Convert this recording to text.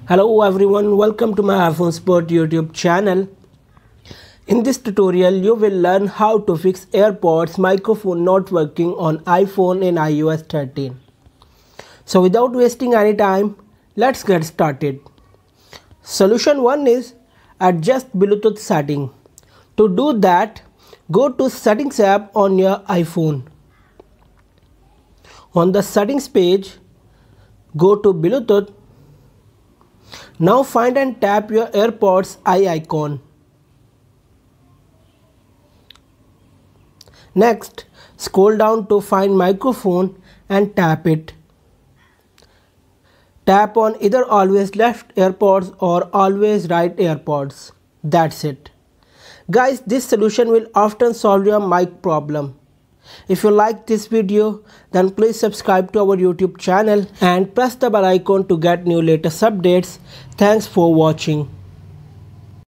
Hello everyone, welcome to my iPhone Sport YouTube channel. In this tutorial, you will learn how to fix Airpods microphone not working on iPhone in iOS 13. So without wasting any time, let's get started. Solution 1 is adjust Bluetooth setting. To do that, go to Settings app on your iPhone. On the settings page, go to Bluetooth. Now find and tap your Airpods eye icon. Next, scroll down to find microphone and tap it. Tap on either always left Airpods or always right Airpods. That's it. Guys, this solution will often solve your mic problem. If you like this video, then please subscribe to our YouTube channel and press the bell icon to get new latest updates. Thanks for watching.